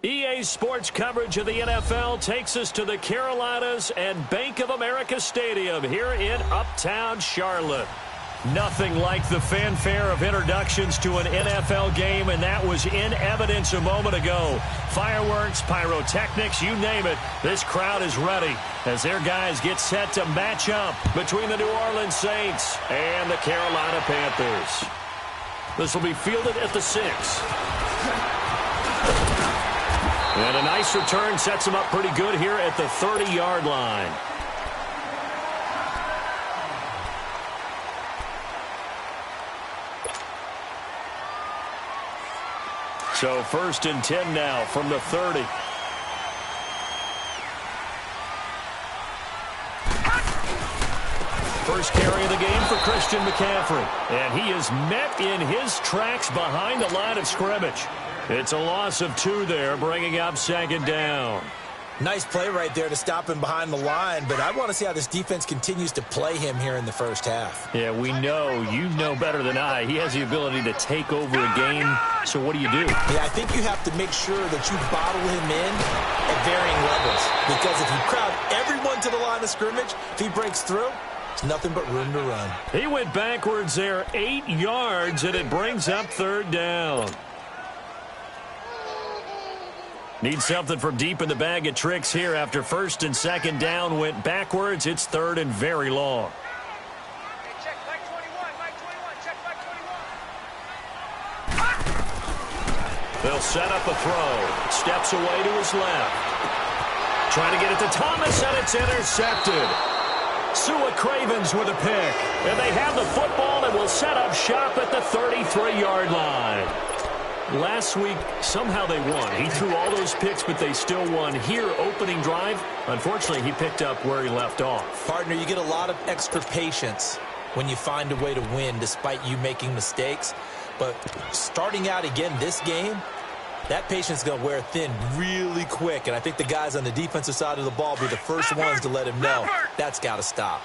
EA Sports coverage of the NFL takes us to the Carolinas and Bank of America Stadium here in Uptown Charlotte. Nothing like the fanfare of introductions to an NFL game, and that was in evidence a moment ago. Fireworks, pyrotechnics, you name it, this crowd is ready as their guys get set to match up between the New Orleans Saints and the Carolina Panthers. This will be fielded at the 6. And a nice return sets him up pretty good here at the 30-yard line. So 1st and 10 now from the 30. First carry of the game for Christian McCaffrey. And he is met in his tracks behind the line of scrimmage. It's a loss of 2 there, bringing up 2nd down. Nice play right there to stop him behind the line, but I want to see how this defense continues to play him here in the first half. Yeah, we know, you know better than I, he has the ability to take over a game. So what do you do? Yeah, I think you have to make sure that you bottle him in at varying levels, because if you crowd everyone to the line of scrimmage, if he breaks through, it's nothing but room to run. He went backwards there 8 yards, and it brings up 3rd down. Need something from deep in the bag of tricks here after 1st and 2nd down went backwards. It's 3rd and very long. Hey, check Mike 21, Mike 21, check Mike 21. They'll set up a throw. Steps away to his left. Trying to get it to Thomas, and it's intercepted. Sua Cravens with a pick. And they have the football and will set up shop at the 33-yard line. Last week, somehow they won. He threw all those picks, but they still won. Here, opening drive, unfortunately, he picked up where he left off. Partner, you get a lot of extra patience when you find a way to win despite you making mistakes. But starting out again this game, that patience is going to wear thin really quick. And I think the guys on the defensive side of the ball will be the first ones to let him know that's got to stop.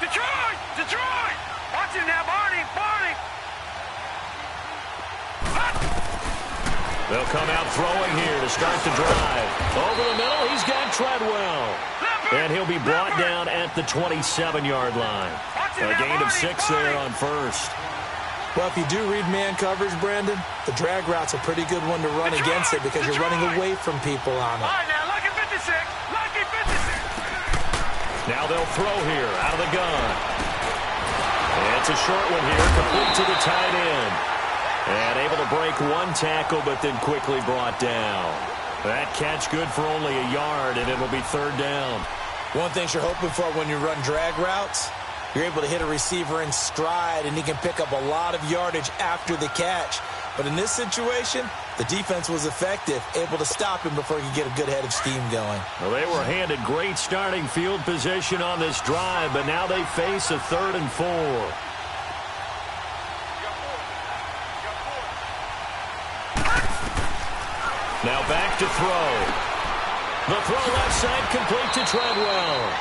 Detroit! Detroit! Watch him now, Barney! Barney! They'll come out throwing here to start the drive. Over the middle, he's got Treadwell. And he'll be brought down at the 27-yard line. A gain of 6 there on 1st. Well, if you do read man coverage, Brandon, the drag route's a pretty good one to run against it because you're running away from people on it. All right, now, lucky 56. Lucky 56. Now they'll throw here out of the gun. It's a short one here, complete to the tight end. And able to break 1 tackle, but then quickly brought down. That catch good for only a yard, and it'll be 3rd down. One thing you're hoping for when you run drag routes, you're able to hit a receiver in stride, and he can pick up a lot of yardage after the catch. But in this situation, the defense was effective, able to stop him before he could get a good head of steam going. Well, they were handed great starting field position on this drive, but now they face a 3rd and 4. Now back to throw. The throw left side complete to Treadwell.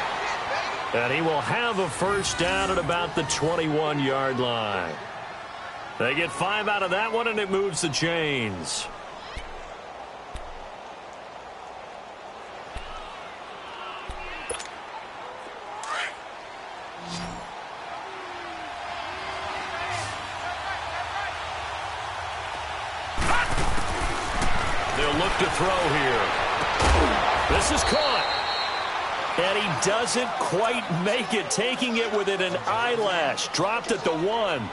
And he will have a 1st down at about the 21-yard line. They get 5 out of that one, and it moves the chains. They'll look to throw here. This is caught. And he doesn't quite make it, taking it within an eyelash. Dropped at the 1.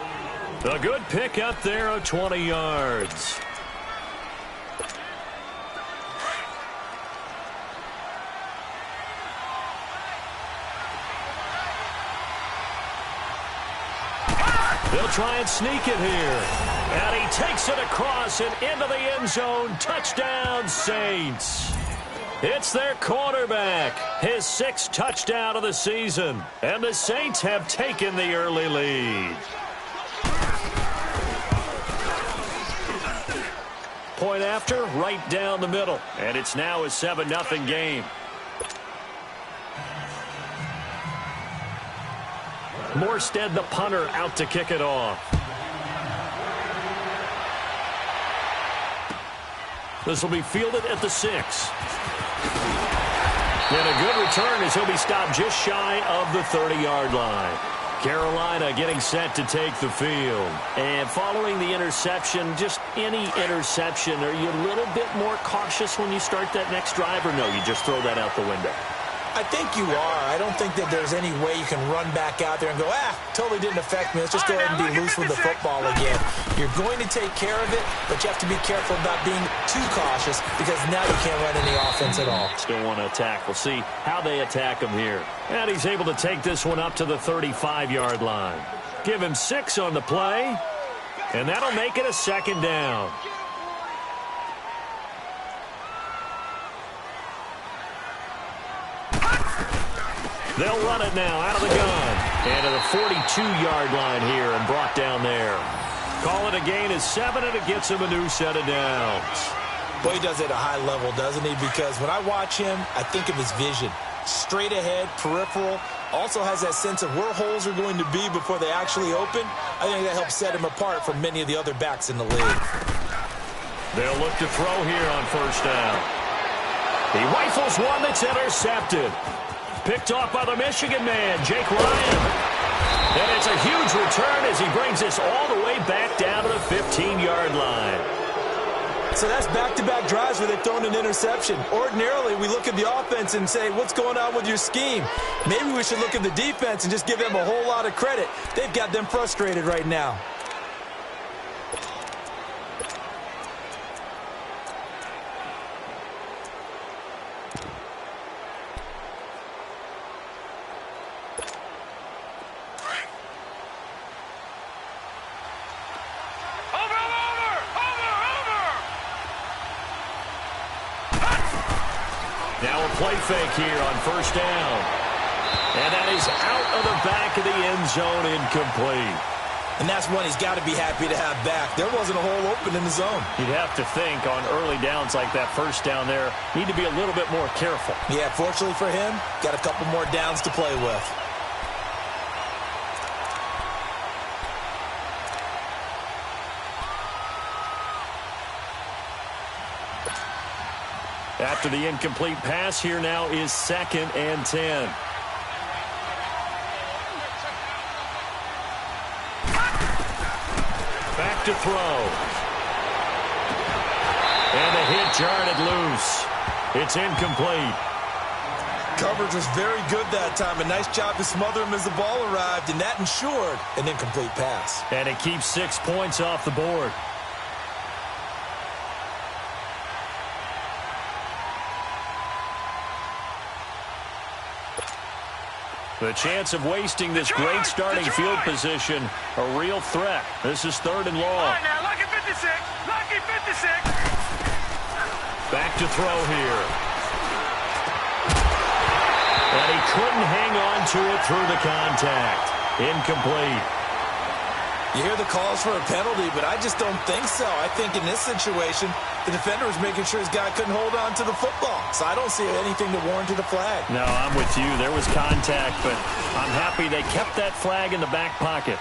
A good pick up there of 20 yards. They'll try and sneak it here. And he takes it across and into the end zone. Touchdown, Saints. It's their quarterback, his 6th touchdown of the season. And the Saints have taken the early lead. Point after, right down the middle. And it's now a 7-0 game. Morstead, the punter, out to kick it off. This will be fielded at the 6. And a good return as he'll be stopped just shy of the 30-yard line. Carolina getting set to take the field. And following the interception, just any interception, are you a little bit more cautious when you start that next drive, or no, you just throw that out the window? I think you are. I don't think that there's any way you can run back out there and go, totally didn't affect me. Let's just go ahead and be loose with the football again. You're going to take care of it, but you have to be careful about being too cautious because now you can't run any offense at all. Still want to attack. We'll see how they attack him here. And he's able to take this one up to the 35-yard line. Give him 6 on the play, and that'll make it a 2nd down. They'll run it now out of the gun. And to the 42-yard line here and brought down there. Call it a gain of 7, and it gets him a new set of downs. Boy, he does it at a high level, doesn't he? Because when I watch him, I think of his vision. Straight ahead, peripheral. Also has that sense of where holes are going to be before they actually open. I think that helps set him apart from many of the other backs in the league. They'll look to throw here on 1st down. He rifles one that's intercepted. Picked off by the Michigan man, Jake Ryan. And it's a huge return as he brings this all the way back down to the 15-yard line. So that's back-to-back drives where they've thrown an interception. Ordinarily, we look at the offense and say, what's going on with your scheme? Maybe we should look at the defense and just give them a whole lot of credit. They've got them frustrated right now. Now a play fake here on 1st down. And that is out of the back of the end zone, incomplete. And that's one he's got to be happy to have back. There wasn't a hole open in the zone. You'd have to think on early downs like that 1st down there, need to be a little bit more careful. Yeah, fortunately for him, got a couple more downs to play with. After the incomplete pass, here now is 2nd and 10. Back to throw. And the hit jarred it loose. It's incomplete. Coverage was very good that time. A nice job to smother him as the ball arrived, and that ensured an incomplete pass. And it keeps 6 points off the board. The chance of wasting this great starting field position, a real threat. This is 3rd and long. All right, now, lucky 56. Lucky 56. Back to throw here. And he couldn't hang on to it through the contact. Incomplete. You hear the calls for a penalty, but I just don't think so. I think in this situation, the defender was making sure his guy couldn't hold on to the football. So I don't see anything to warrant a flag. No, I'm with you. There was contact, but I'm happy they kept that flag in the back pocket.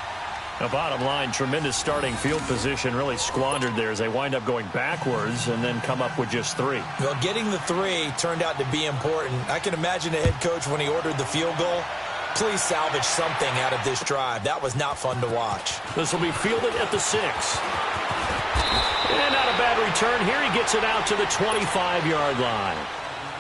Now, bottom line, tremendous starting field position really squandered there as they wind up going backwards and then come up with just 3. Well, getting the 3 turned out to be important. I can imagine the head coach when he ordered the field goal. Please salvage something out of this drive. That was not fun to watch. This will be fielded at the 6. And not a bad return. Here he gets it out to the 25-yard line.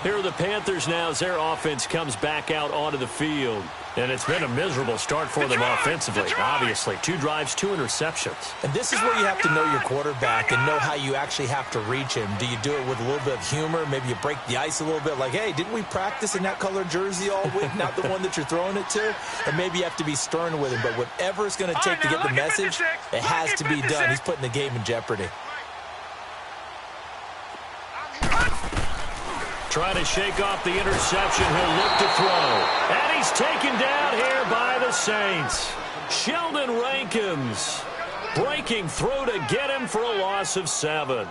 Here are the Panthers now as their offense comes back out onto the field. And it's been a miserable start for them offensively. Obviously, 2 drives, 2 interceptions. And this is where you have to know your quarterback and know how you actually have to reach him. Do you do it with a little bit of humor? Maybe you break the ice a little bit like, hey, didn't we practice in that color jersey all week? Not the one that you're throwing it to? Or maybe you have to be stern with him. But whatever it's going to take to get the message, it has to be done. He's putting the game in jeopardy. Trying to shake off the interception. He'll look to throw. And he's taken down here by the Saints. Sheldon Rankins breaking through to get him for a loss of 7.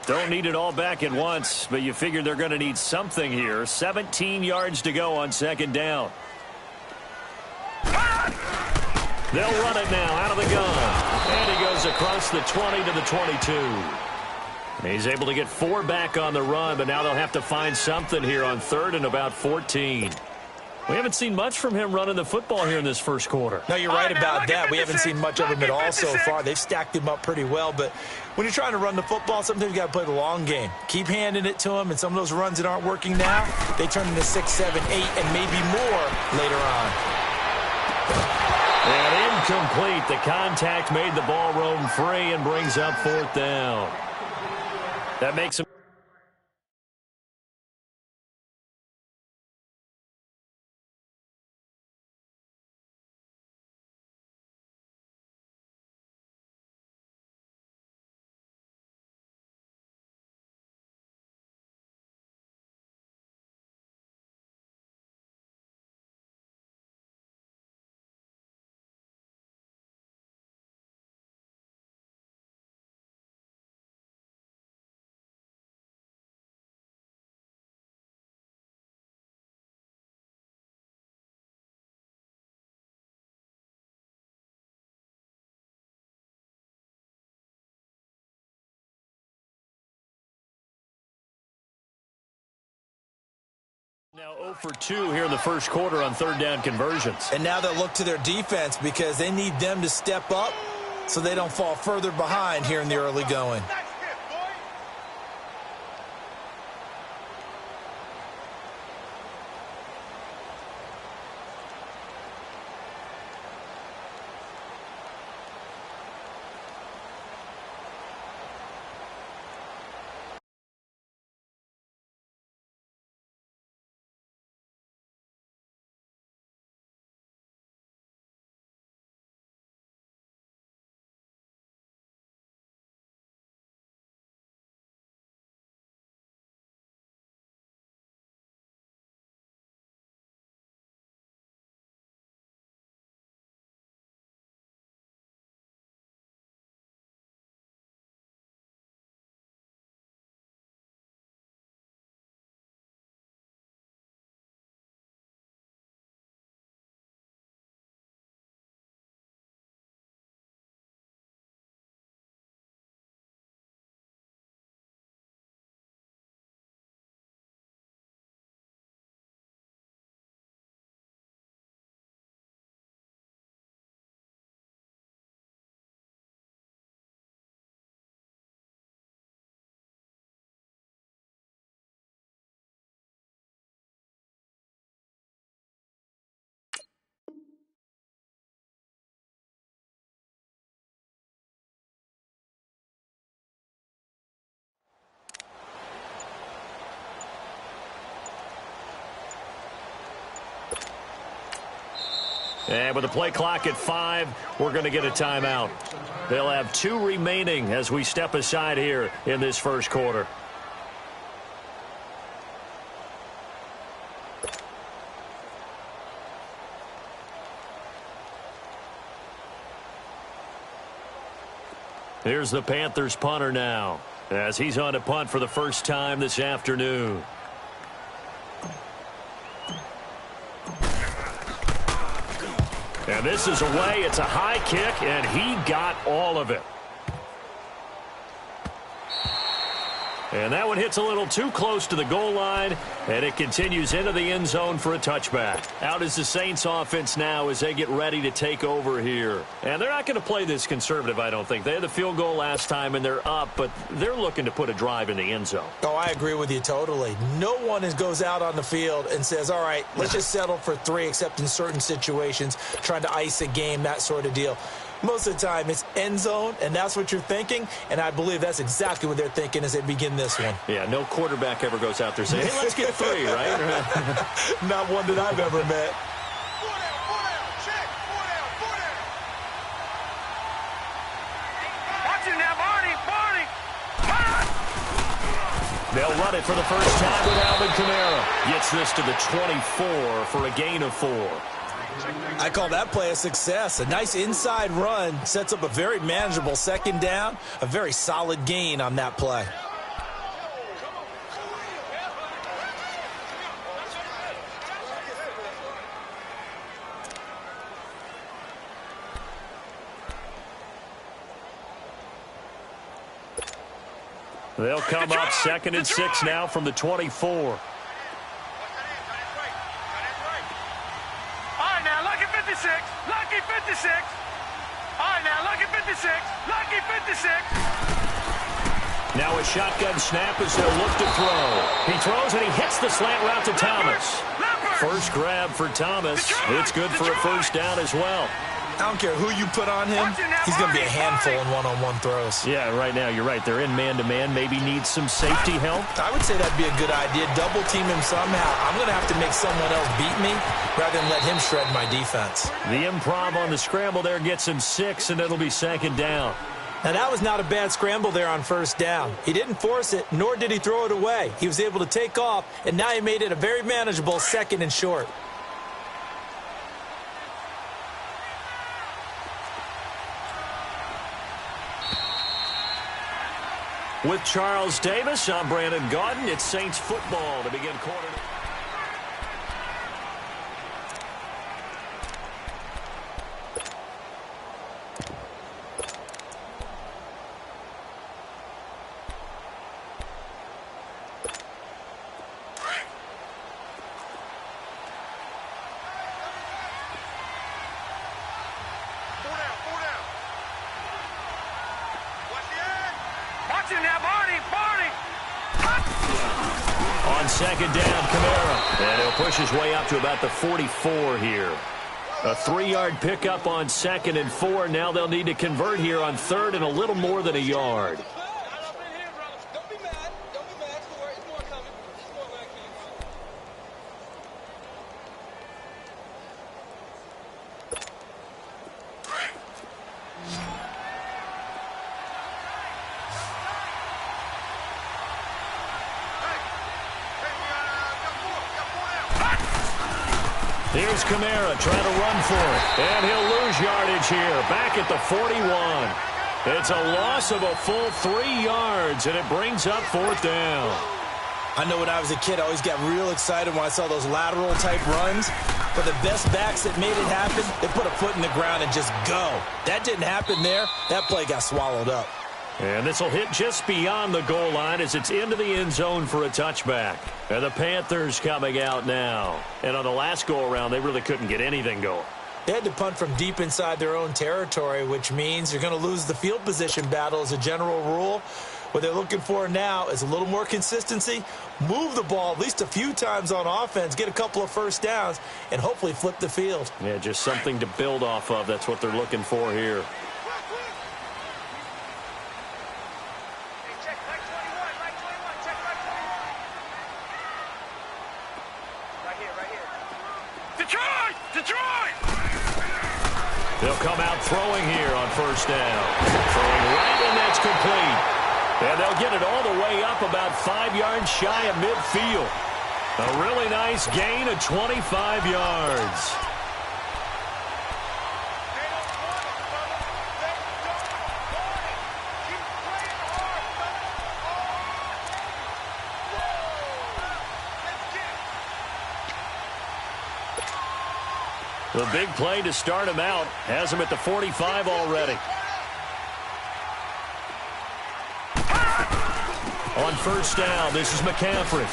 Don't need it all back at once, but you figure they're going to need something here. 17 yards to go on 2nd down. They'll run it now out of the gun. And he goes across the 20 to the 22. He's able to get 4 back on the run, but now they'll have to find something here on 3rd and about 14. We haven't seen much from him running the football here in this first quarter. No, you're right about that. We haven't seen much of him at all so far. They've stacked him up pretty well, but when you're trying to run the football, sometimes you got to play the long game. Keep handing it to him, and some of those runs that aren't working now, they turn into 6, 7, 8, and maybe more later on. And incomplete. The contact made the ball roam free and brings up 4th down. That makes him. Now 0 for 2 here in the first quarter on 3rd down conversions. And now they'll look to their defense because they need them to step up so they don't fall further behind here in the early going. And with the play clock at 5, we're going to get a timeout. They'll have 2 remaining as we step aside here in this first quarter. Here's the Panthers punter now as he's on to punt for the first time this afternoon. And this is away. It's a high kick, and he got all of it. And that one hits a little too close to the goal line, and it continues into the end zone for a touchback. Out is the Saints offense now as they get ready to take over here. And they're not going to play this conservative, I don't think. They had the field goal last time, and they're up, but they're looking to put a drive in the end zone. Oh, I agree with you totally. No one goes out on the field and says, all right, let's just settle for 3, except in certain situations, trying to ice a game, that sort of deal. Most of the time, it's end zone, and that's what you're thinking, and I believe that's exactly what they're thinking as they begin this one. Yeah, no quarterback ever goes out there saying, hey, let's get 3, right? Not one that I've ever met. Watch it now, Barney! They'll run it for the first time with Alvin Kamara. Gets this to the 24 for a gain of 4. I call that play a success. A nice inside run sets up a very manageable second down, a very solid gain on that play. They'll come up 2nd and 6 now from the 24. All right, now, lucky 56. Lucky 56. All right, now, lucky 56. Lucky 56. Now a shotgun snap as they'll look to throw. He throws and he hits the slant route to Thomas. First grab for Thomas. It's good for a first down as well. I don't care who you put on him. He's going to be a handful in one-on-one throws. Yeah, right now you're right. They're in man-to-man. Maybe need some safety help. I would say that'd be a good idea. Double team him somehow. I'm going to have to make someone else beat me rather than let him shred my defense. The improv on the scramble there gets him 6, and it'll be 2nd down. Now, that was not a bad scramble there on first down. He didn't force it, nor did he throw it away. He was able to take off, and now he made it a very manageable 2nd and short. With Charles Davis, I'm Brandon Gaudin. It's Saints football to begin quarter. On 2nd down, Kamara. And he'll push his way up to about the 44 here. A 3-yard pickup on 2nd and 4. Now they'll need to convert here on 3rd and a little more than a yard. Here's Kamara trying to run for it. And he'll lose yardage here. Back at the 41. It's a loss of a full 3 yards, and it brings up 4th down. I know when I was a kid, I always got real excited when I saw those lateral-type runs. But the best backs that made it happen, they put a foot in the ground and just go. That didn't happen there. That play got swallowed up. And this will hit just beyond the goal line as it's into the end zone for a touchback. And the Panthers coming out now. And on the last go-around, they really couldn't get anything going. They had to punt from deep inside their own territory, which means you're going to lose the field position battle as a general rule. What they're looking for now is a little more consistency, move the ball at least a few times on offense, get a couple of first downs, and hopefully flip the field. Yeah, just something to build off of. That's what they're looking for here. They'll come out throwing here on first down. Throwing right, and that's complete. And they'll get it all the way up about 5 yards shy of midfield. A really nice gain of 25 yards. The big play to start him out has him at the 45 already. On first down, this is McCaffrey.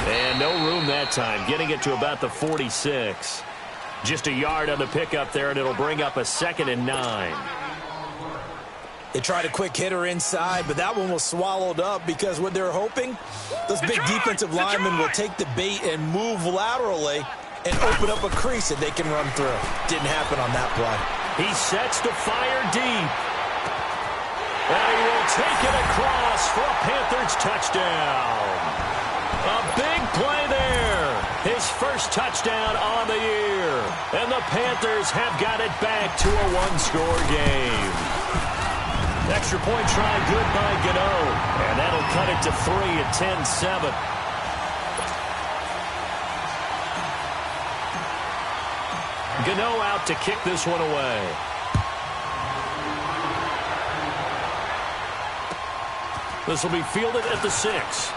And no room that time, getting it to about the 46. Just a yard on the pickup there, and it'll bring up a 2nd and 9. They tried a quick hitter inside, but that one was swallowed up because what they're hoping, those big defensive linemen will take the bait and move laterally and open up a crease that they can run through. Didn't happen on that play. He sets to fire deep. And he will take it across for a Panthers touchdown. A big play there. His first touchdown on the year. And the Panthers have got it back to a one-score game. Extra point try good by Gano. And that'll cut it to 3 at 10-7. Gano out to kick this one away. This will be fielded at the 6.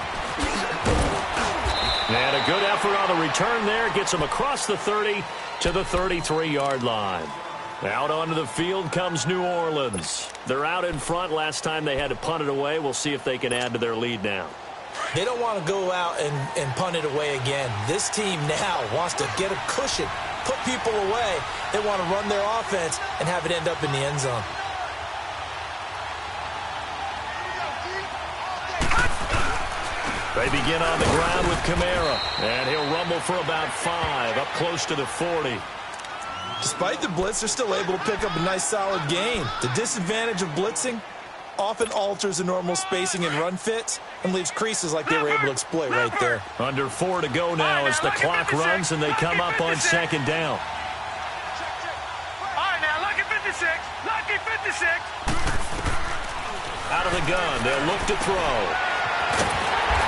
And a good effort on the return there. Gets him across the 30 to the 33-yard line. Out onto the field comes New Orleans. They're out in front. Last time they had to punt it away. We'll see if they can add to their lead now. They don't want to go out and punt it away again. This team now wants to get a cushion, put people away. They want to run their offense and have it end up in the end zone. They begin on the ground with Kamara, and he'll rumble for about 5, up close to the 40. Despite the blitz, they're still able to pick up a nice, solid gain. The disadvantage of blitzing often alters the normal spacing and run fits and leaves creases like they were able to exploit right there. Under 4 to go now as the clock runs and they come up on second down. All right, now, lucky 56. Lucky 56. Out of the gun, they'll look to throw.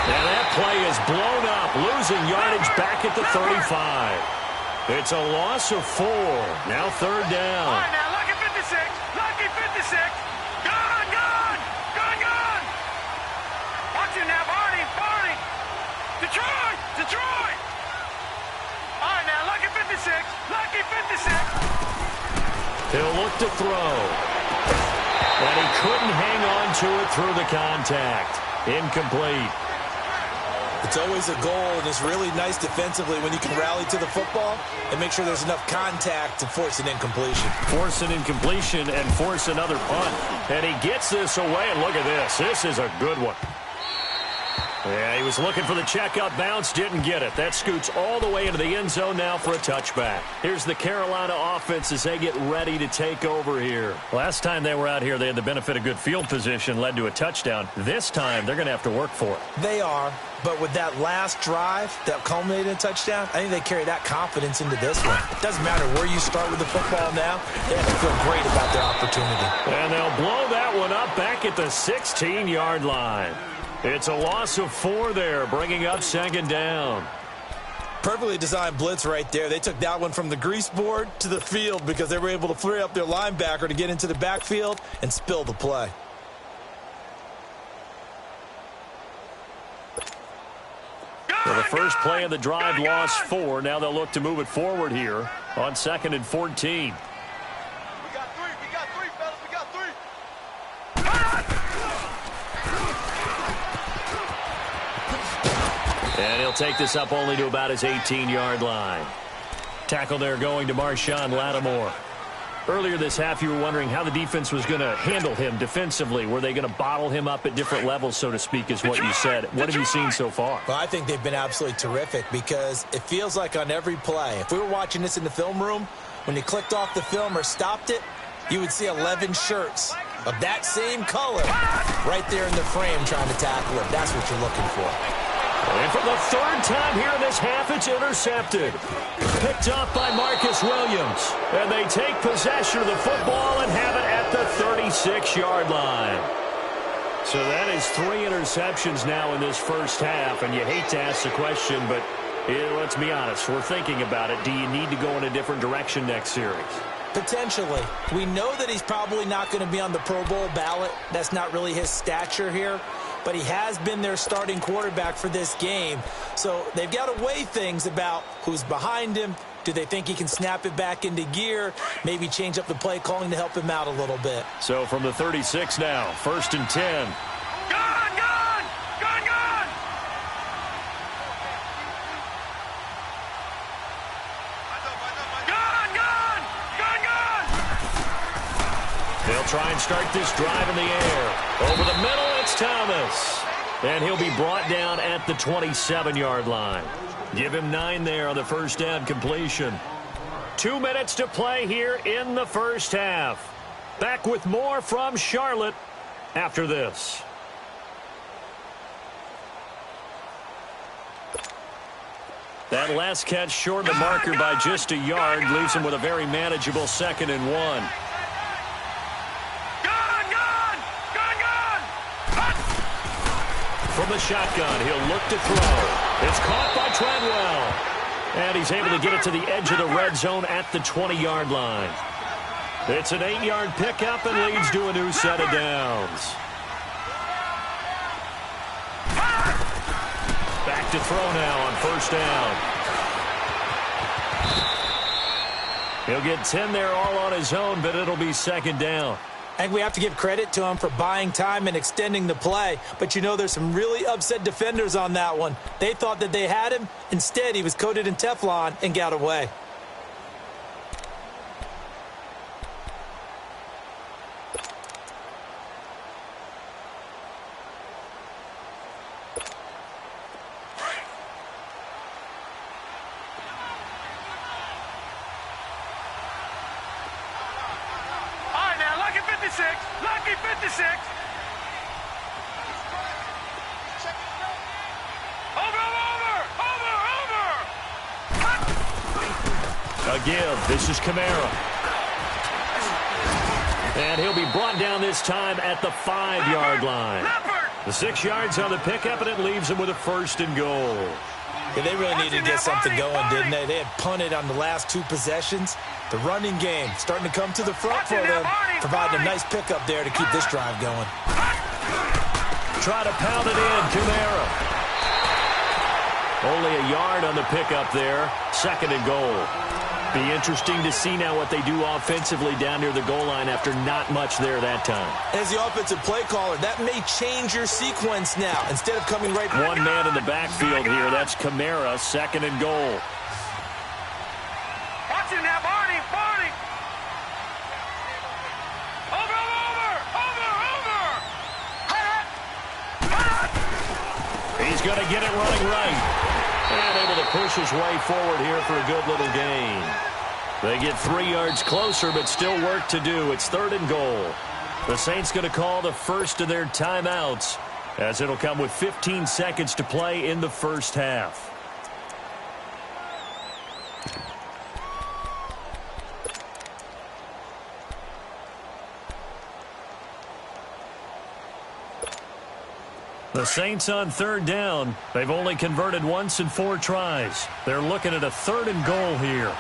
And that play is blown up, losing yardage back at the 35. It's a loss of 4. Now third down. All right, now, lucky 56. Lucky 56. Gone, gone. Gone, gone. Watch it now, Barney. Barney. Detroit. Detroit. All right, now, lucky 56. Lucky 56. He'll look to throw. And he couldn't hang on to it through the contact. Incomplete. It's always a goal, and it's really nice defensively when you can rally to the football and make sure there's enough contact to force an incompletion. Force an incompletion and force another punt. And he gets this away, and look at this. This is a good one. Yeah, he was looking for the checkup bounce, didn't get it. That scoots all the way into the end zone now for a touchback. Here's the Carolina offense as they get ready to take over here. Last time they were out here, they had the benefit of good field position, led to a touchdown. This time, they're going to have to work for it. They are, but with that last drive that culminated in a touchdown, I think they carry that confidence into this one. It doesn't matter where you start with the football now. They have to feel great about their opportunity. And they'll blow that one up back at the 16-yard line. It's a loss of 4 there, bringing up second down. Perfectly designed blitz right there. They took that one from the grease board to the field because they were able to free up their linebacker to get into the backfield and spill the play. So the first play of the drive lost 4. Now they'll look to move it forward here on 2nd and 14. And he'll take this up only to about his 18-yard line. Tackle there going to Marshawn Lattimore. Earlier this half, you were wondering how the defense was going to handle him defensively. Were they going to bottle him up at different levels, so to speak, is what you said. What have you seen so far? Well, I think they've been absolutely terrific because it feels like on every play, if we were watching this in the film room, when you clicked off the film or stopped it, you would see 11 shirts of that same color right there in the frame trying to tackle it. That's what you're looking for. And for the 3rd time here in this half, it's intercepted. Picked off by Marcus Williams. And they take possession of the football and have it at the 36-yard line. So that is 3 interceptions now in this first half. And you hate to ask the question, but let's be honest. We're thinking about it. Do you need to go in a different direction next series? Potentially. We know that he's probably not going to be on the Pro Bowl ballot. That's not really his stature here. But he has been their starting quarterback for this game. So they've got to weigh things about who's behind him. Do they think he can snap it back into gear? Maybe change up the play calling to help him out a little bit. So from the 36 now, 1st and 10. Gone, gone. Gone, gone. Gone, gone. Gone, gone. They'll try and start this drive in the air. Over the middle, it's Thomas. And he'll be brought down at the 27-yard line. Give him 9 there on the first down completion. 2 minutes to play here in the first half. Back with more from Charlotte after this. That last catch short of the marker by just a yard leaves him with a very manageable 2nd and 1. From the shotgun, he'll look to throw. It's caught by Treadwell. And he's able to get it to the edge of the red zone at the 20-yard line. It's an 8-yard pickup and leads to a new set of downs. Back to throw now on first down. He'll get 10 there all on his own, but it'll be second down. I think we have to give credit to him for buying time and extending the play. But, you know, there's some really upset defenders on that one. They thought that they had him. Instead, he was coated in Teflon and got away. Lucky 56. Over. A give. This is Kamara. And he'll be brought down this time at the 5-yard line. The 6 yards on the pickup, and it leaves him with a first and goal. Yeah, they really needed to get something going, didn't they? They had punted on the last 2 possessions. The running game starting to come to the front for them, providing a nice pickup there to keep this drive going. Try to pound it in, Kamara. Only a yard on the pickup there. Second and goal. Be interesting to see now what they do offensively down near the goal line after not much there that time. As the offensive play caller, that may change your sequence now. Instead of coming right... One man in the backfield here. That's Kamara, second and goal. Watch it now, Barney. Over. He's going to get it running right. And able to push his way forward here for a good little gain. They get 3 yards closer, but still work to do. It's third and goal. The Saints going to call the first of their timeouts, as it'll come with 15 seconds to play in the first half. The Saints on third down. They've only converted once in 4 tries. They're looking at a third and goal here.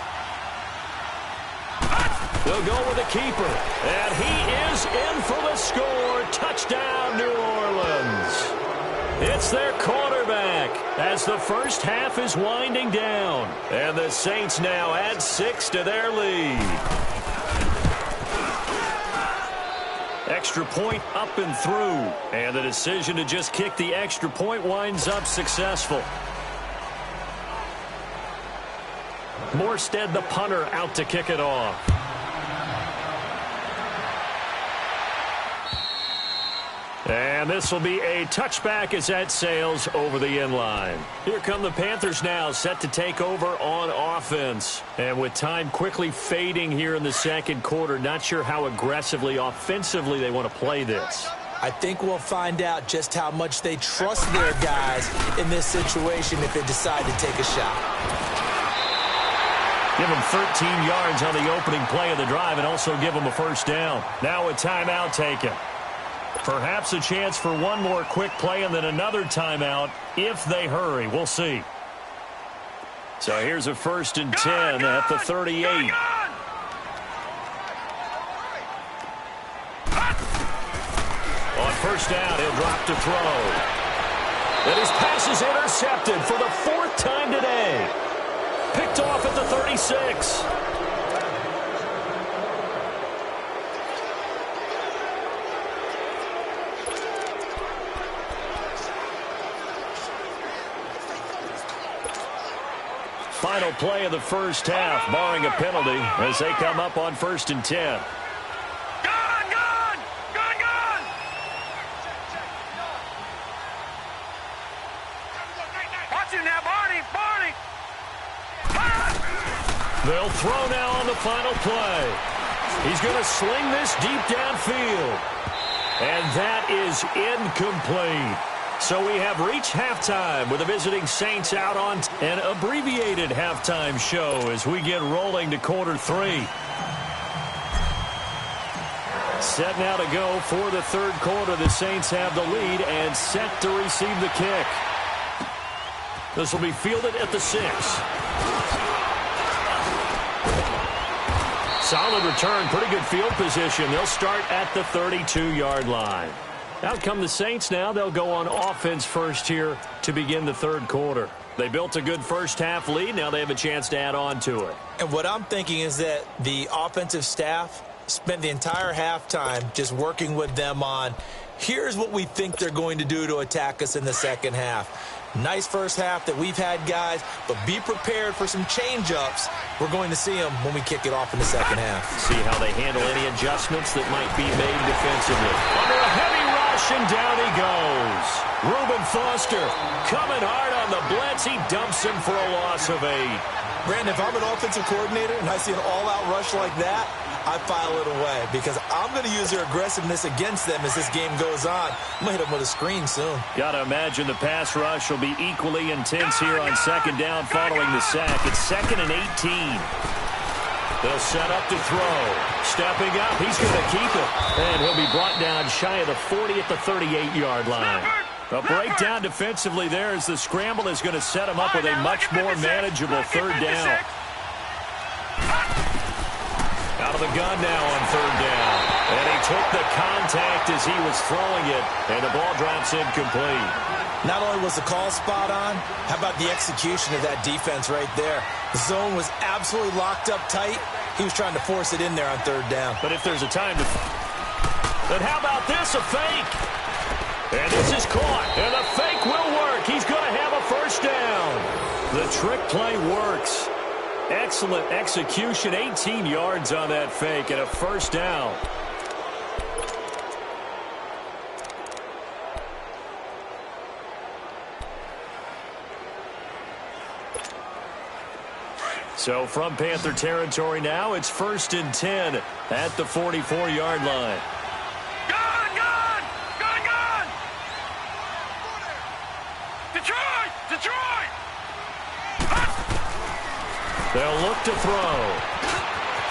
They'll go with the keeper. And he is in for the score. Touchdown, New Orleans. It's their quarterback as the first half is winding down. And the Saints now add 6 to their lead. Extra point up and through. And the decision to just kick the extra point winds up successful. Morstead, the punter, out to kick it off. And this will be a touchback as that sails over the end line. Here come the Panthers now, set to take over on offense. And with time quickly fading here in the second quarter, not sure how aggressively, offensively they want to play this. I think we'll find out just how much they trust their guys in this situation if they decide to take a shot. Give them 13 yards on the opening play of the drive and also give them a first down. Now a timeout taken. Perhaps a chance for one more quick play and then another timeout if they hurry. We'll see. So here's a first and 10 at the 38. On first down, he'll drop to throw. And his pass is intercepted for the 4th time today. Picked off at the 36. Final play of the first half, barring a penalty, as they come up on first and 10. Gone! Watch him now, Barney! They'll throw now on the final play. He's going to sling this deep downfield. And that is incomplete. So we have reached halftime with the visiting Saints out on an abbreviated halftime show as we get rolling to quarter 3. Set now to go for the third quarter. The Saints have the lead and set to receive the kick. This will be fielded at the 6. Solid return, pretty good field position. They'll start at the 32-yard line. Out come the Saints now. They'll go on offense first here to begin the third quarter. They built a good first-half lead. Now they have a chance to add on to it. And what I'm thinking is that the offensive staff spent the entire halftime just working with them on, here's what we think they're going to do to attack us in the second half. Nice first half that we've had, guys, but be prepared for some change-ups. We're going to see them when we kick it off in the second half. See how they handle any adjustments that might be made defensively. Under a heavy rush, and down he goes. Reuben Foster coming hard on the blitz. He dumps him for a loss of 8. Brandon, if I'm an offensive coordinator and I see an all-out rush like that, I file it away because I'm going to use their aggressiveness against them as this game goes on. I'm going to hit them with a screen soon. Got to imagine the pass rush will be equally intense here on second down following the sack. It's 2nd and 18. They'll set up to throw. Stepping up, he's going to keep it. And he'll be brought down shy of the 40 at the 38-yard line. A breakdown defensively there as the scramble is going to set him up with a much more manageable third down. Out of the gun now on third down. And he took the contact as he was throwing it, and the ball drops incomplete. Not only was the call spot on, how about the execution of that defense right there? The zone was absolutely locked up tight. He was trying to force it in there on third down. But if there's a time to... Then how about this, a fake? And this is caught, and the fake will work. He's going to have a first down. The trick play works. Excellent execution, 18 yards on that fake, and a first down. So from Panther territory now, it's 1st and 10 at the 44-yard line. Detroit! They'll look to throw.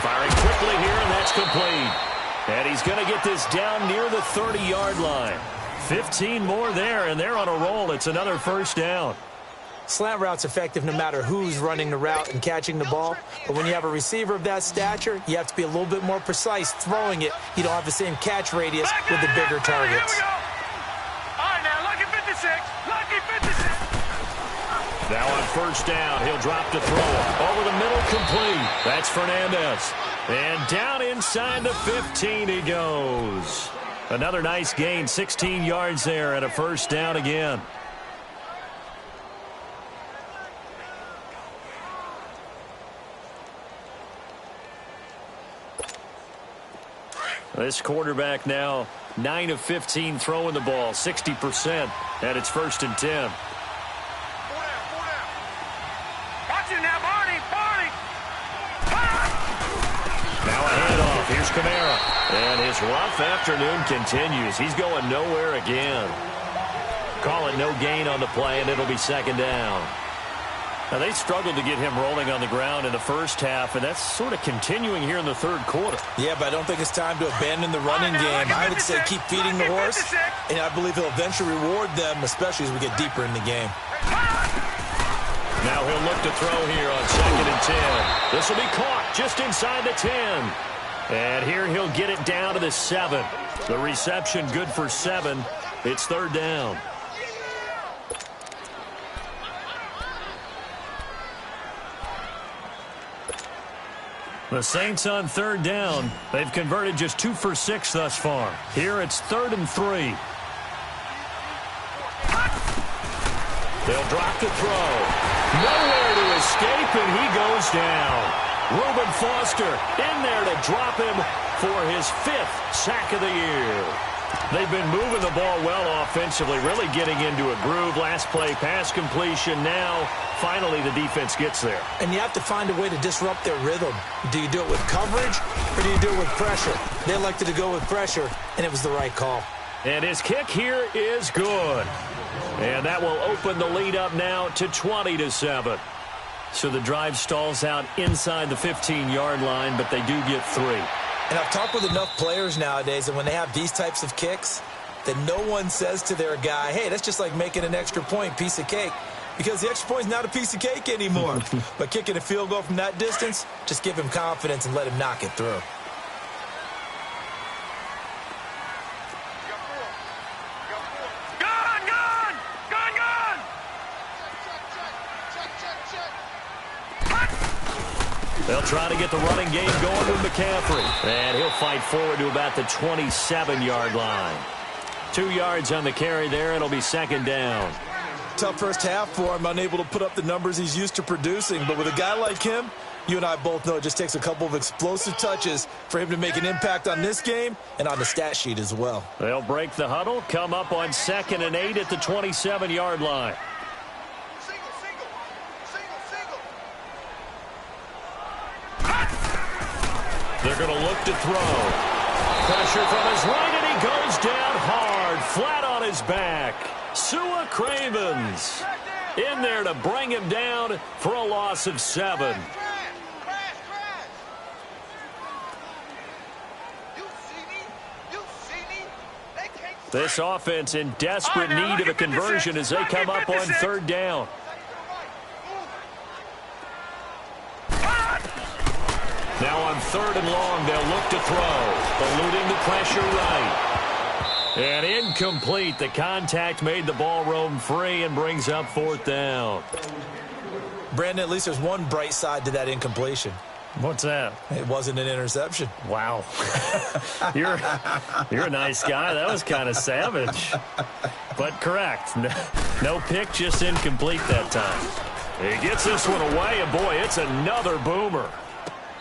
Firing quickly here, and that's complete. And he's going to get this down near the 30-yard line. 15 more there, and they're on a roll. It's another first down. Slant route's effective no matter who's running the route and catching the ball. But when you have a receiver of that stature, you have to be a little bit more precise throwing it. You don't have the same catch radius with the bigger targets. Here we go. All right, now, lucky 56. Lucky 56. Now on first down, he'll drop to throw. Over the middle, complete. That's Fernandez. And down inside the 15 he goes. Another nice gain, 16 yards there, and a first down again. This quarterback now 9 of 15 throwing the ball, 60%, and it's 1st and 10. Watch it now, Barney. Now a handoff. Here's Kamara. And his rough afternoon continues. He's going nowhere again. Call it no gain on the play, and it'll be 2nd down. Now, they struggled to get him rolling on the ground in the first half, and that's sort of continuing here in the third quarter. Yeah, but I don't think it's time to abandon the running game. I would say keep feeding the horse, and I believe he'll eventually reward them, especially as we get deeper in the game. Now he'll look to throw here on 2nd and 10. This will be caught just inside the 10. And here he'll get it down to the 7. The reception good for 7. It's 3rd down. The Saints on 3rd down. They've converted just 2 for 6 thus far. Here it's 3rd and 3. They'll drop to throw. Nowhere to escape, and he goes down. Reuben Foster in there to drop him for his 5th sack of the year. They've been moving the ball well offensively, really getting into a groove. Last play, pass completion. Now, finally, the defense gets there. And you have to find a way to disrupt their rhythm. Do you do it with coverage, or do you do it with pressure? They elected to go with pressure, and it was the right call. And his kick here is good. And that will open the lead up now to 20-7. So the drive stalls out inside the 15-yard line, but they do get 3. And I've talked with enough players nowadays that when they have these types of kicks, that no one says to their guy, hey, that's just like making an extra point, piece of cake. Because the extra point is not a piece of cake anymore. But kicking a field goal from that distance, just give him confidence and let him knock it through. They'll try to get the running game going with McCaffrey. And he'll fight forward to about the 27-yard line. 2 yards on the carry there. It'll be second down. Tough first half for him, unable to put up the numbers he's used to producing. But with a guy like him, you and I both know it just takes a couple of explosive touches for him to make an impact on this game and on the stat sheet as well. They'll break the huddle, come up on 2nd and 8 at the 27-yard line. They're going to look to throw. Pressure from his right, and he goes down hard, flat on his back. Sua Cravens in there to bring him down for a loss of 7. This offense in desperate need of a conversion as they come up on 3rd down. Now on 3rd and long, they'll look to throw, eluding the pressure right. And incomplete. The contact made the ball roam free and brings up 4th down. Brandon, at least there's one bright side to that incompletion. What's that? It wasn't an interception. Wow. You're a nice guy. That was kind of savage. But correct. No pick, just incomplete that time. He gets this one away, and boy, it's another boomer.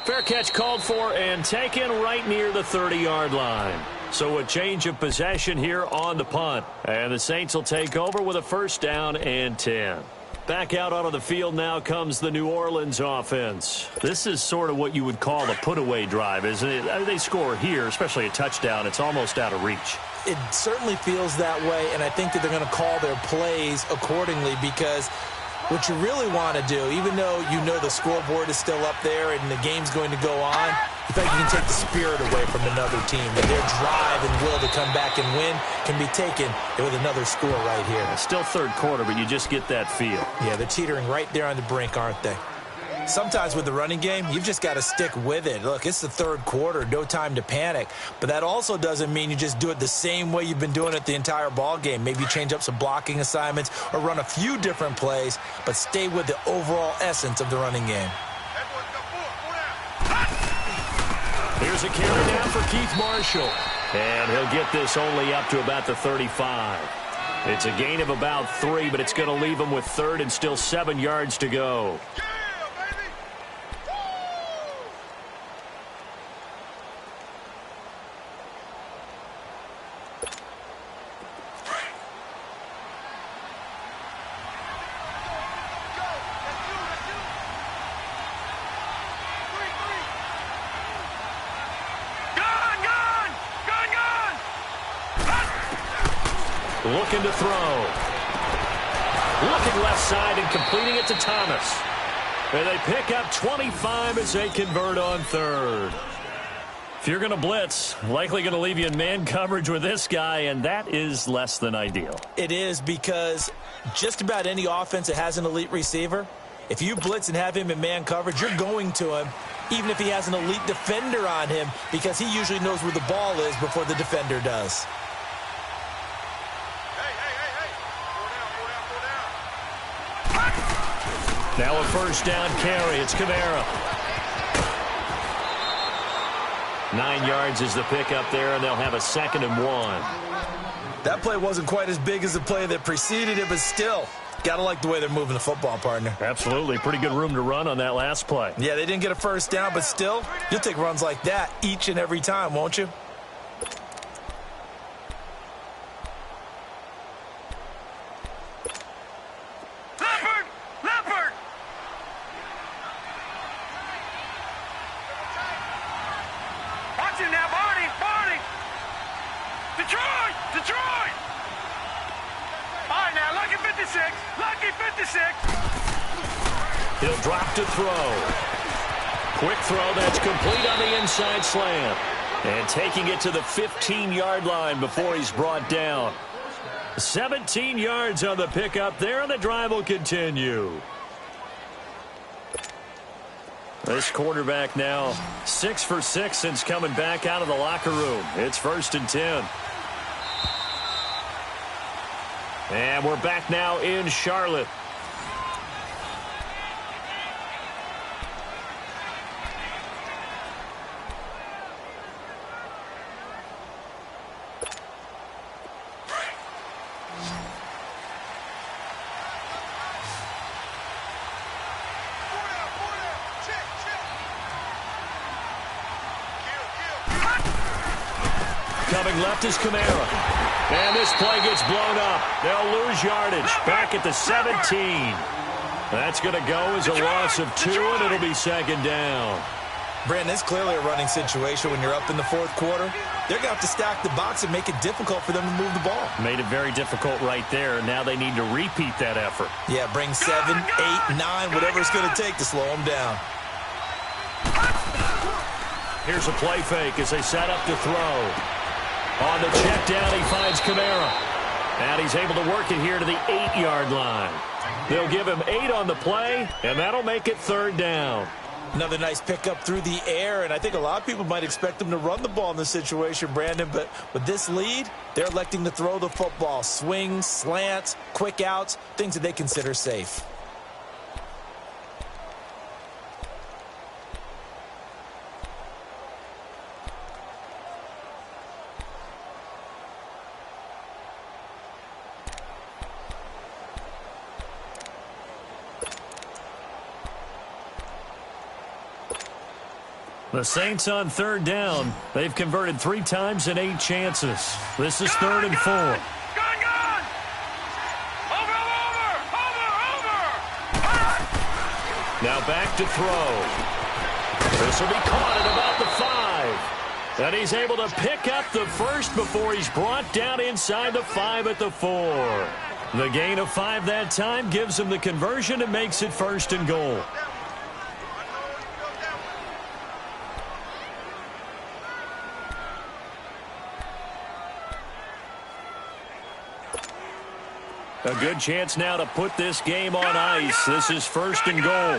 Fair catch called for and taken right near the 30-yard line. So a change of possession here on the punt. And the Saints will take over with a 1st down and 10. Back out onto the field now comes the New Orleans offense. This is sort of what you would call a put-away drive, isn't it? I mean, they score here, especially a touchdown. It's almost out of reach. It certainly feels that way, and I think that they're going to call their plays accordingly because what you really want to do, even though you know the scoreboard is still up there and the game's going to go on, you think you can take the spirit away from another team. And their drive and will to come back and win can be taken with another score right here. It's still 3rd quarter, but you just get that feel. Yeah, they're teetering right there on the brink, aren't they? Sometimes with the running game, you've just got to stick with it. Look, it's the 3rd quarter, no time to panic. But that also doesn't mean you just do it the same way you've been doing it the entire ball game. Maybe change up some blocking assignments or run a few different plays, but stay with the overall essence of the running game. Here's a carry down for Keith Marshall. And he'll get this only up to about the 35. It's a gain of about 3, but it's going to leave him with 3rd and still 7 yards to go. Looking to throw. Looking left side and completing it to Thomas. And they pick up 25 as they convert on 3rd. If you're going to blitz, likely going to leave you in man coverage with this guy, and that is less than ideal. It is because just about any offense that has an elite receiver, if you blitz and have him in man coverage, you're going to him, even if he has an elite defender on him, because he usually knows where the ball is before the defender does. Now a 1st down carry. It's Kamara. 9 yards is the pickup there, and they'll have a 2nd and 1. That play wasn't quite as big as the play that preceded it, but still, got to like the way they're moving the football, partner. Absolutely. Pretty good room to run on that last play. Yeah, they didn't get a 1st down, but still, you'll take runs like that each and every time, won't you? He'll drop to throw. Quick throw that's complete on the inside slant. And taking it to the 15-yard line before he's brought down. 17 yards on the pickup there, and the drive will continue. This quarterback now 6 for 6 since coming back out of the locker room. It's 1st and 10. And we're back now in Charlotte. Coming left is Kamara. And this play gets blown up. They'll lose yardage. Back at the 17. That's going to go as a loss of 2, and it'll be second down. Brandon, it's clearly a running situation when you're up in the fourth quarter. They're going to have to stack the box and make it difficult for them to move the ball. Made it very difficult right there. Now they need to repeat that effort. Yeah, bring 7, 8, 9, whatever it's going to take to slow them down. Here's a play fake as they set up to throw. On the check down, he finds Kamara. And he's able to work it here to the 8-yard line. They'll give him 8 on the play, and that'll make it third down. Another nice pickup through the air, and I think a lot of people might expect them to run the ball in this situation, Brandon, but with this lead, they're electing to throw the football. Swings, slants, quick outs, things that they consider safe. The Saints on third down. They've converted 3 times in 8 chances. This is 3rd and 4. Gone! Over! Now back to throw. This will be caught at about the 5. And he's able to pick up the first before he's brought down inside the 5 at the 4. The gain of 5 that time gives him the conversion and makes it 1st and goal. A good chance now to put this game on ice. This is 1st and goal.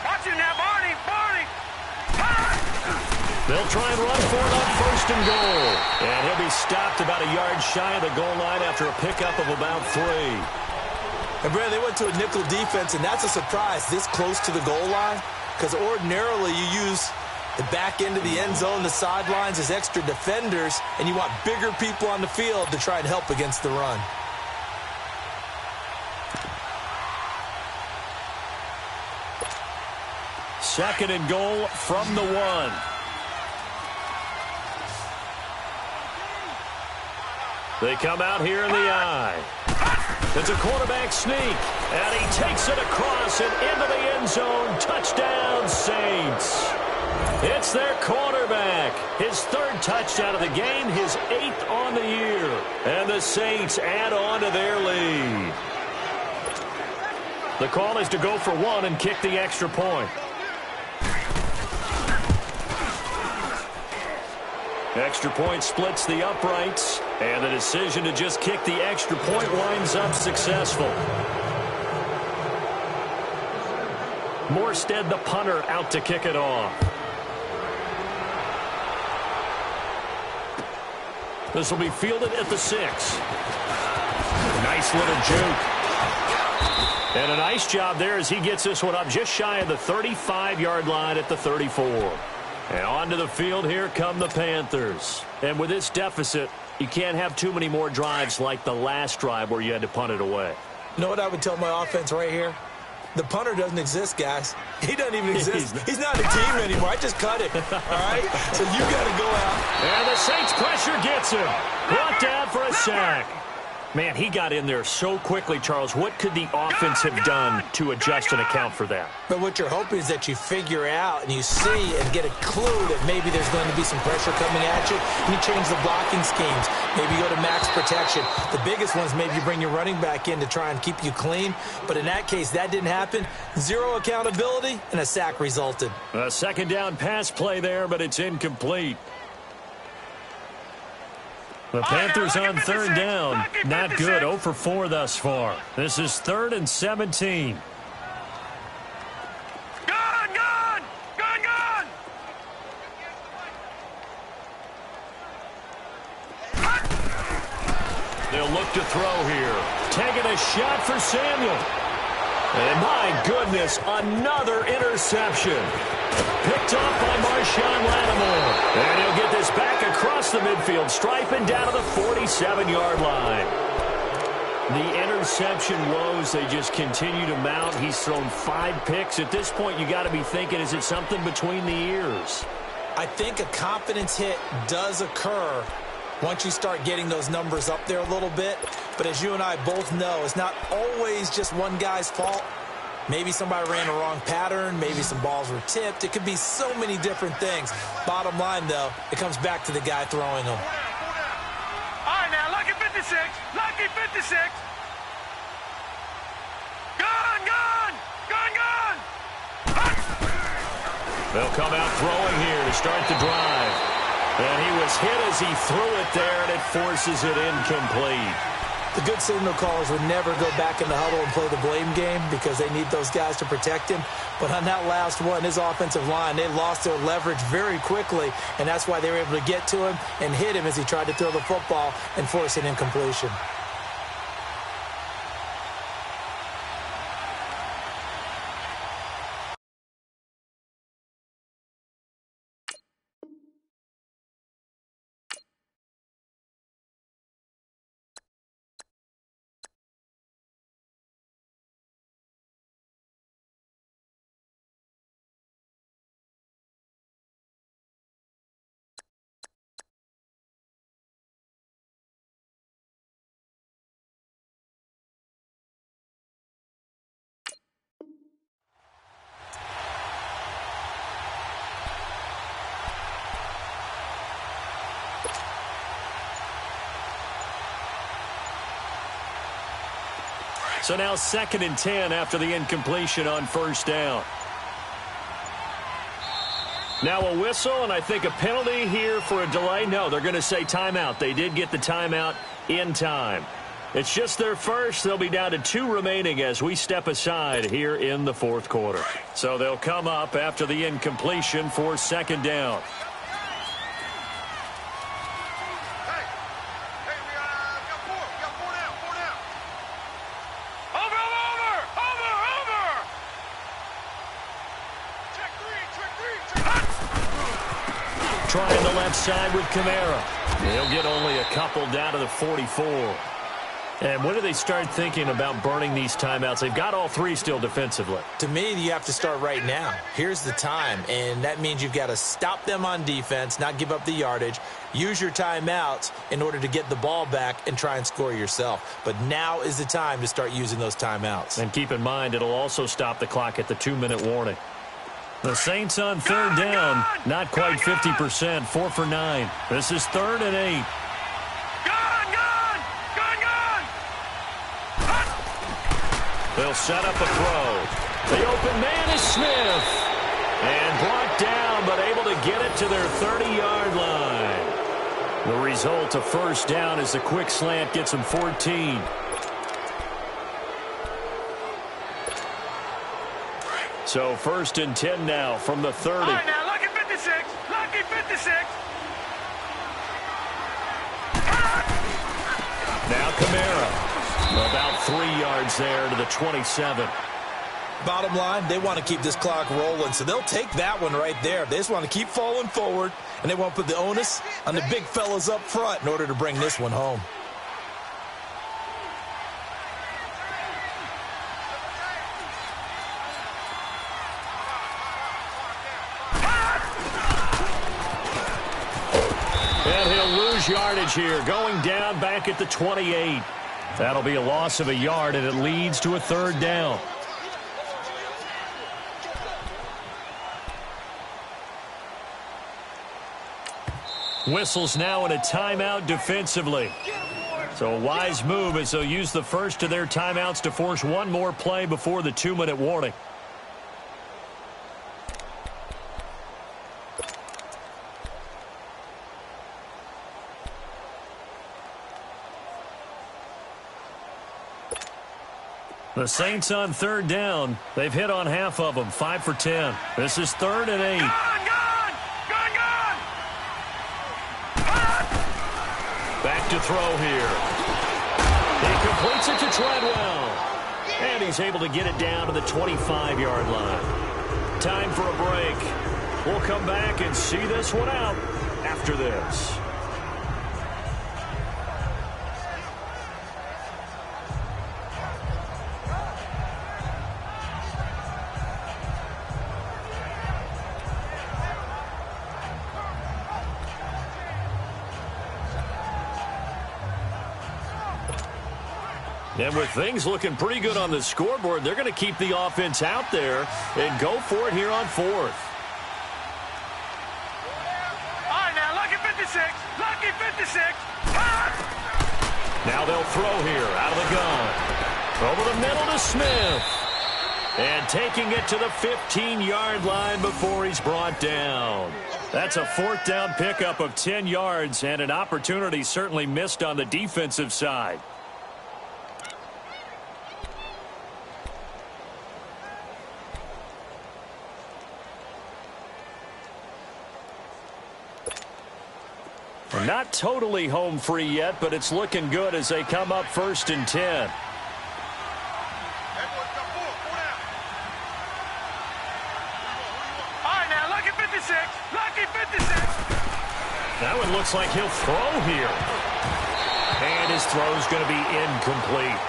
Watch him now, Barney! They'll try and run for it on 1st and goal. And he'll be stopped about a yard shy of the goal line after a pickup of about 3. And, Brad, they went to a nickel defense, and that's a surprise this close to the goal line, because ordinarily you use the back end of the end zone, the sidelines as extra defenders, and you want bigger people on the field to try and help against the run. Second and goal from the 1. They come out here in the eye. It's a quarterback sneak, and he takes it across and into the end zone. Touchdown, Saints. It's their quarterback. His 3rd touchdown of the game, his 8th on the year. And the Saints add on to their lead. The call is to go for 1 and kick the extra point. Extra point splits the uprights, and the decision to just kick the extra point winds up successful. Morstead, the punter, out to kick it off. This will be fielded at the 6. Nice little juke. And a nice job there as he gets this one up just shy of the 35-yard line at the 34. And onto the field, here come the Panthers. And with this deficit, you can't have too many more drives like the last drive where you had to punt it away. You know what I would tell my offense right here? The punter doesn't exist, guys. He doesn't even exist. He's not a team anymore. I just cut it, all right? So you got to go out. And the Saints pressure gets him. Brought down for a sack. Man, he got in there so quickly, Charles. What could the offense have done to adjust and account for that? But what you're hoping is that you figure out and you see and get a clue that maybe there's going to be some pressure coming at you, and you change the blocking schemes. Maybe you go to max protection. The biggest one is maybe you bring your running back in to try and keep you clean. But in that case, that didn't happen. 0 accountability, and a sack resulted. A 2nd down pass play there, but it's incomplete. The Panthers on 3rd down. Not good. 0 for 4 thus far. This is 3rd and 17. Gone! They'll look to throw here. Taking a shot for Samuel. And my goodness, another interception. Picked off by Marshawn Lattimore. And he'll get this back across the midfield stripe and down to the 47-yard line. The interception woes, they just continue to mount. He's thrown 5 picks. At this point, you got to be thinking, is it something between the ears? I think a confidence hit does occur once you start getting those numbers up there a little bit. But as you and I both know, it's not always just one guy's fault. Maybe somebody ran a wrong pattern. Maybe some balls were tipped. It could be so many different things. Bottom line, though, it comes back to the guy throwing them. All right, now, lucky 56. Lucky 56. Gone, gone. Gone, gone. They'll come out throwing here to start the drive. And he was hit as he threw it there, and it forces it incomplete. The good signal callers would never go back in the huddle and play the blame game because they need those guys to protect him. But on that last one, his offensive line, they lost their leverage very quickly, and that's why they were able to get to him and hit him as he tried to throw the football and force an incompletion. So now 2nd and 10 after the incompletion on first down. Now a whistle, and I think a penalty here for a delay. No, they're going to say timeout. They did get the timeout in time. It's just their first. They'll be down to 2 remaining as we step aside here in the 4th quarter. So they'll come up after the incompletion for 2nd down. Trying the left side with Kamara. They'll get only a couple down to the 44. And when do they start thinking about burning these timeouts? They've got all 3 still defensively. To me, you have to start right now. Here's the time, and that means you've got to stop them on defense, not give up the yardage, use your timeouts in order to get the ball back and try and score yourself. But now is the time to start using those timeouts. And keep in mind, it'll also stop the clock at the 2-minute warning. The Saints on 3rd down, not quite 50%, 4 for 9. This is 3rd and 8. They'll set up a throw. The open man is Smith. And brought down, but able to get it to their 30-yard line. The result of first down is the quick slant gets them 14. So 1st and 10 now from the 30. All right, now, lucky 56. Lucky 56. Now Kamara. About 3 yards there to the 27. Bottom line, they want to keep this clock rolling, so they'll take that one right there. They just want to keep falling forward, and they want to put the onus on the big fellas up front in order to bring this one home. And he'll lose yardage here, going down back at the 28. That'll be a loss of a yard, and it leads to a 3rd down. Whistles now in a timeout defensively. So a wise move as they'll use the first of their timeouts to force one more play before the 2-minute warning. The Saints on 3rd down. They've hit on half of them, 5 for 10. This is 3rd and 8. Back to throw here. He completes it to Treadwell. And he's able to get it down to the 25-yard line. Time for a break. We'll come back and see this one out after this. And with things looking pretty good on the scoreboard, they're going to keep the offense out there and go for it here on fourth. All right, now, lucky 56. Lucky 56. Now they'll throw here out of the gun. Over the middle to Smith. And taking it to the 15-yard line before he's brought down. That's a fourth down pickup of 10 yards and an opportunity certainly missed on the defensive side. Not totally home free yet, but it's looking good as they come up 1st and 10. That one looks like he'll throw here. And his throw's going to be incomplete.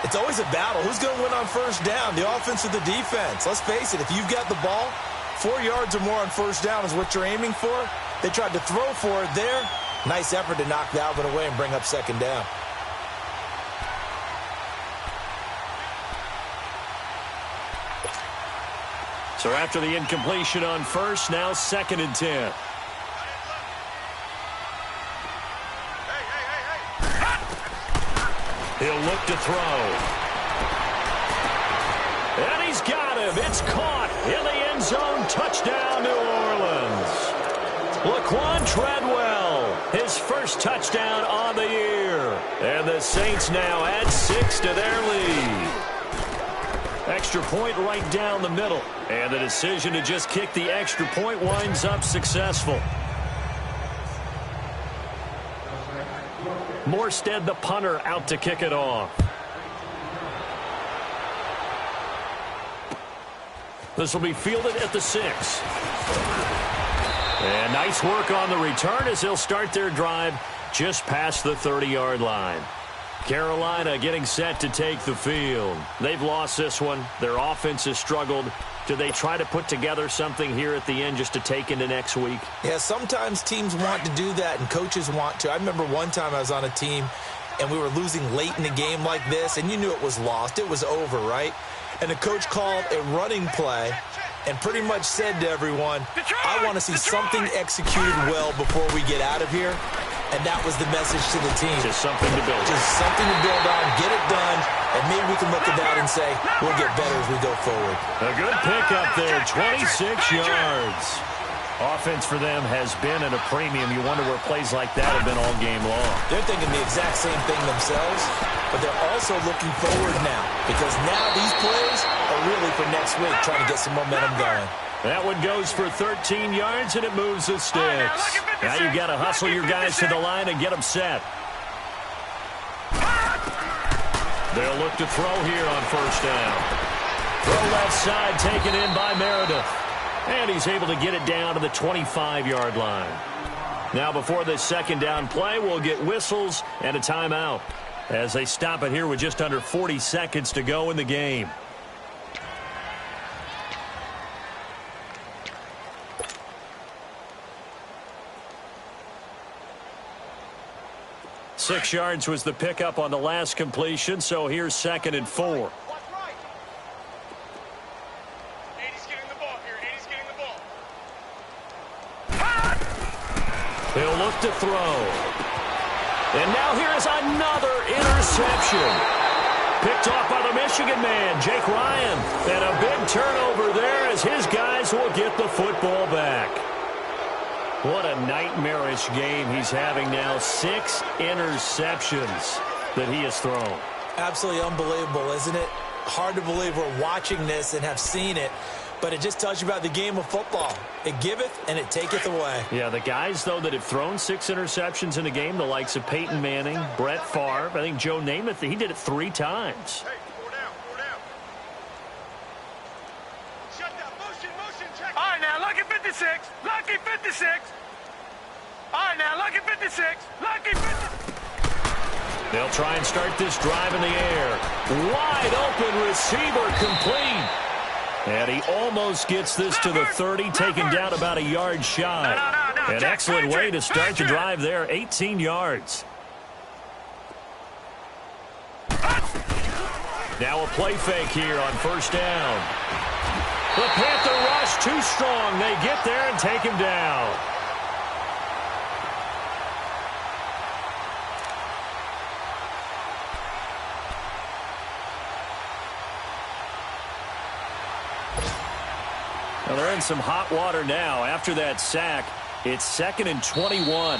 It's always a battle. Who's going to win on first down, the offense or the defense? Let's face it, if you've got the ball, 4 yards or more on first down is what you're aiming for. They tried to throw for it there. Nice effort to knock that one away and bring up second down. So after the incompletion on first, now 2nd and 10. He'll look to throw. And he's got him. It's caught in the end zone. Touchdown, New Orleans. Laquan Treadwell, his first touchdown on the year. And the Saints now add 6 to their lead. Extra point right down the middle. And the decision to just kick the extra point winds up successful. Morstead, the punter, out to kick it off. This will be fielded at the 6. And nice work on the return as they'll start their drive just past the 30-yard line. Carolina getting set to take the field. They've lost this one. Their offense has struggled. Do they try to put together something here at the end just to take into next week? Yeah, sometimes teams want to do that and coaches want to. I remember one time I was on a team and we were losing late in the game like this, and you knew it was lost. It was over, right? And the coach called a running play and pretty much said to everyone, I want to see something executed well before we get out of here. And that was the message to the team. Just something to build on. Just something to build on, get it done, and maybe we can look at that and say, we'll get better as we go forward. A good pickup there, 26 yards. Offense for them has been at a premium. You wonder where plays like that have been all game long. They're thinking the exact same thing themselves, but they're also looking forward now, because now these plays are really for next week, trying to get some momentum going. That one goes for 13 yards, and it moves the sticks. Now you've got to hustle your guys to the line and get them set. They'll look to throw here on first down. Throw left side, taken in by Meredith. And he's able to get it down to the 25-yard line. Now before this second down play, we'll get whistles and a timeout as they stop it here with just under 40 seconds to go in the game. Six yards was the pickup on the last completion, so here's 2nd and 4. He'll look to throw. And now here's another interception. Picked off by the Michigan man, Jake Ryan. And a big turnover there as his guys will get the football back. What a nightmarish game he's having now. 6 interceptions that he has thrown. Absolutely unbelievable, isn't it? Hard to believe we're watching this and have seen it, but it just tells you about the game of football. It giveth and it taketh away. Yeah, the guys, though, that have thrown 6 interceptions in a game, the likes of Peyton Manning, Brett Favre, I think Joe Namath, he did it 3 times. Hey, 4 down, 4 down. Shut down, motion, check. All right, now, lucky 56, lucky 56. All right, now, lucky 56, lucky 56. They'll try and start this drive in the air. Wide open receiver complete. And he almost gets this to the 30, taken down about a yard shy. An excellent way to start the drive there, 18 yards. Now a play fake here on first down. The Panther rush too strong. They get there and take him down. Well, they're in some hot water now. After that sack, it's 2nd and 21.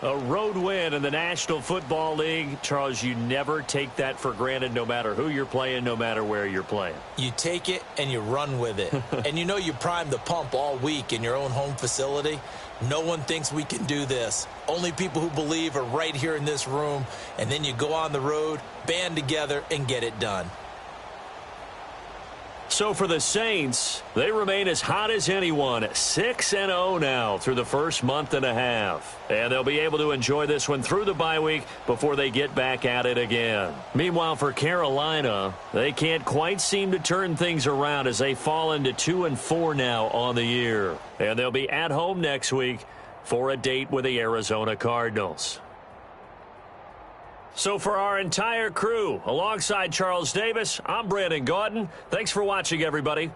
A road win in the National Football League. Charles, you never take that for granted no matter who you're playing, no matter where you're playing. You take it and you run with it. And you know you primed the pump all week in your own home facility. No one thinks we can do this. Only people who believe are right here in this room. And then you go on the road, band together, and get it done. So for the Saints, they remain as hot as anyone, 6-0 now through the first month and a half. And they'll be able to enjoy this one through the bye week before they get back at it again. Meanwhile, for Carolina, they can't quite seem to turn things around as they fall into 2-4 now on the year. And they'll be at home next week for a date with the Arizona Cardinals. So for our entire crew, alongside Charles Davis, I'm Brandon Gaudin. Thanks for watching, everybody.